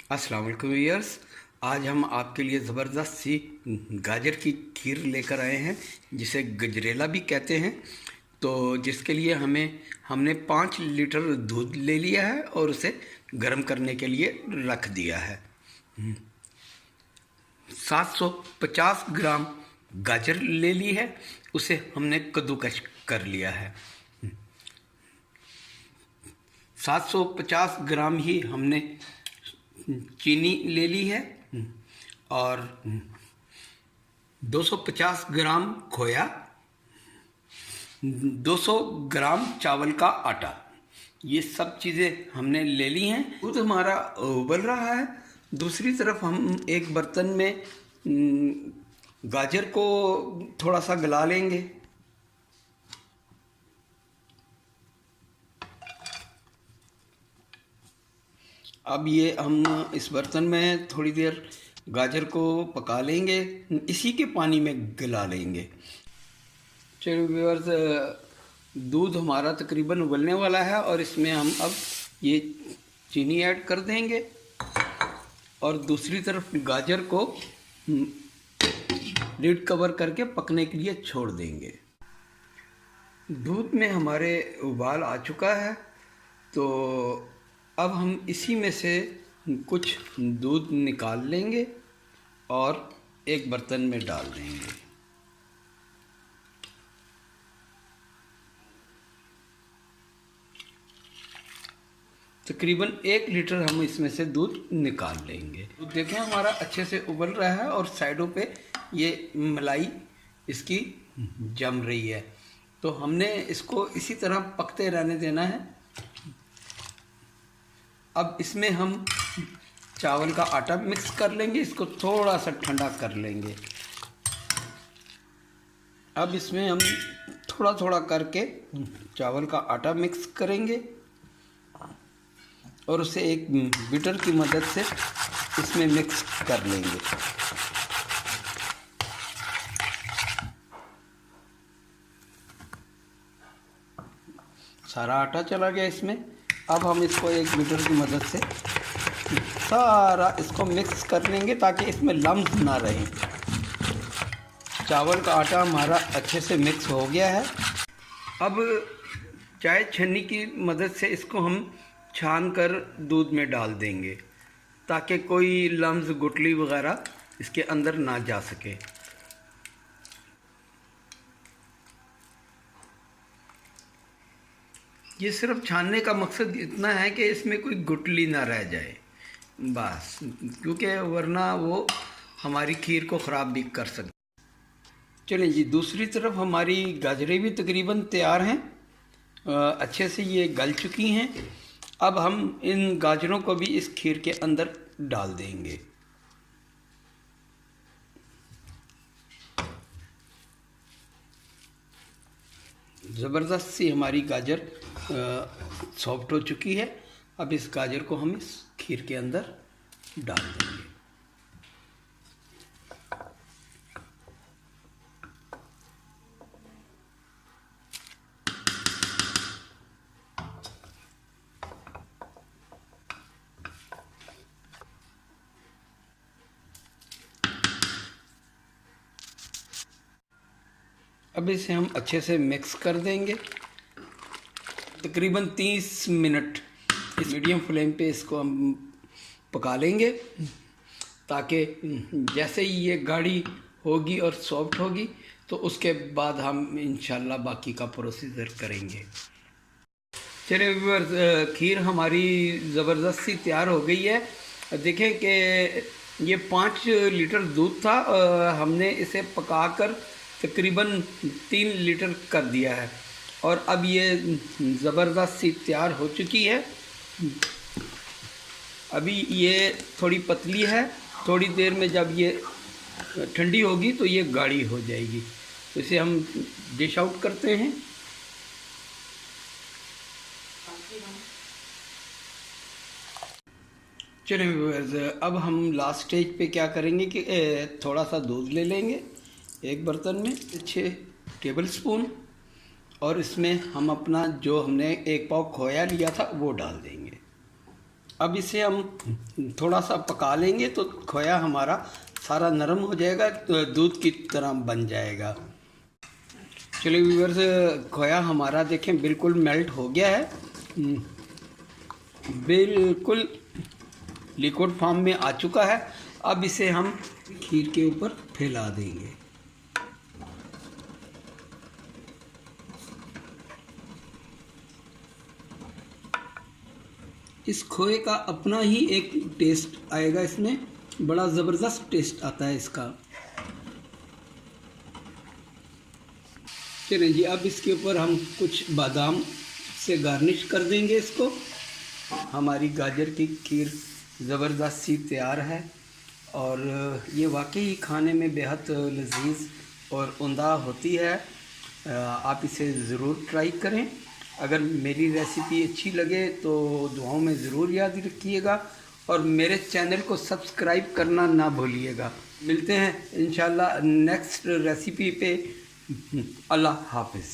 अस्सलाम वालेकुम व्यूअर्स। आज हम आपके लिए ज़बरदस्त सी गाजर की खीर लेकर आए हैं, जिसे गजरेला भी कहते हैं। तो जिसके लिए हमने 5 लीटर दूध ले लिया है और उसे गर्म करने के लिए रख दिया है। 750 ग्राम गाजर ले ली है, उसे हमने कद्दूकस कर लिया है। 750 ग्राम ही हमने चीनी ले ली है और 250 ग्राम खोया, 200 ग्राम चावल का आटा, ये सब चीज़ें हमने ले ली हैं। दूध हमारा उबल रहा है। दूसरी तरफ हम एक बर्तन में गाजर को थोड़ा सा गला लेंगे। अब ये हम इस बर्तन में थोड़ी देर गाजर को पका लेंगे, इसी के पानी में गला लेंगे। चलिए व्यूअर्स, दूध हमारा तकरीबन उबलने वाला है और इसमें हम अब ये चीनी ऐड कर देंगे और दूसरी तरफ गाजर को लिड कवर करके पकने के लिए छोड़ देंगे। दूध में हमारे उबाल आ चुका है, तो अब हम इसी में से कुछ दूध निकाल लेंगे और एक बर्तन में डाल देंगे। तकरीबन 1 लीटर हम इसमें से दूध निकाल लेंगे। तो देखें हमारा अच्छे से उबल रहा है और साइडों पे ये मलाई इसकी जम रही है, तो हमने इसको इसी तरह पकते रहने देना है। अब इसमें हम चावल का आटा मिक्स कर लेंगे, इसको थोड़ा सा ठंडा कर लेंगे। अब इसमें हम थोड़ा थोड़ा करके चावल का आटा मिक्स करेंगे और उसे एक बीटर की मदद से इसमें मिक्स कर लेंगे। सारा आटा चला गया इसमें। अब हम इसको एक बीटर की मदद से सारा इसको मिक्स कर लेंगे ताकि इसमें लम्स ना रहे। चावल का आटा हमारा अच्छे से मिक्स हो गया है। अब चाय छन्नी की मदद से इसको हम छान कर दूध में डाल देंगे ताकि कोई लम्स गुठली वगैरह इसके अंदर ना जा सके। ये सिर्फ छानने का मकसद इतना है कि इसमें कोई गुठली ना रह जाए बस, क्योंकि वरना वो हमारी खीर को ख़राब भी कर सकते। चलिए जी, दूसरी तरफ हमारी गाजरें भी तकरीबन तैयार हैं, अच्छे से ये गल चुकी हैं। अब हम इन गाजरों को भी इस खीर के अंदर डाल देंगे। ज़बरदस्त सी हमारी गाजर सॉफ्ट हो चुकी है। अब इस गाजर को हम इस खीर के अंदर डाल देंगे। अब इसे हम अच्छे से मिक्स कर देंगे। तकरीबन 30 मिनट इस मीडियम फ्लेम पे इसको हम पका लेंगे ताकि जैसे ही ये गाढ़ी होगी और सॉफ्ट होगी तो उसके बाद हम इंशाल्लाह बाकी का प्रोसीजर करेंगे। चलिए व्यूअर्स, खीर हमारी ज़बरदस्त सी तैयार हो गई है। देखें कि ये 5 लीटर दूध था, हमने इसे पकाकर तकरीबन 3 लीटर कर दिया है और अब ये ज़बरदस्त सी तैयार हो चुकी है। अभी ये थोड़ी पतली है, थोड़ी देर में जब ये ठंडी होगी तो ये गाढ़ी हो जाएगी। तो इसे हम डिश आउट करते हैं। चलिए व्यूअर्स, अब हम लास्ट स्टेज पे क्या करेंगे कि थोड़ा सा दूध ले लेंगे एक बर्तन में 6 टेबल स्पून, और इसमें हम अपना जो हमने 1 पाव खोया लिया था वो डाल देंगे। अब इसे हम थोड़ा सा पका लेंगे तो खोया हमारा सारा नरम हो जाएगा, तो दूध की तरह बन जाएगा। चलिए व्यूअर्स, खोया हमारा देखें बिल्कुल मेल्ट हो गया है, बिल्कुल लिक्विड फॉर्म में आ चुका है। अब इसे हम खीर के ऊपर फैला देंगे। इस खोए का अपना ही एक टेस्ट आएगा, इसमें बड़ा ज़बरदस्त टेस्ट आता है इसका। चलिए जी, अब इसके ऊपर हम कुछ बादाम से गार्निश कर देंगे इसको। हमारी गाजर की खीर ज़बरदस्त सी तैयार है और ये वाकई खाने में बेहद लजीज और उम्दा होती है। आप इसे ज़रूर ट्राई करें। अगर मेरी रेसिपी अच्छी लगे तो दुआओं में ज़रूर याद रखिएगा और मेरे चैनल को सब्सक्राइब करना ना भूलिएगा। मिलते हैं इंशाल्लाह नेक्स्ट रेसिपी पे। अल्लाह हाफ़िज़।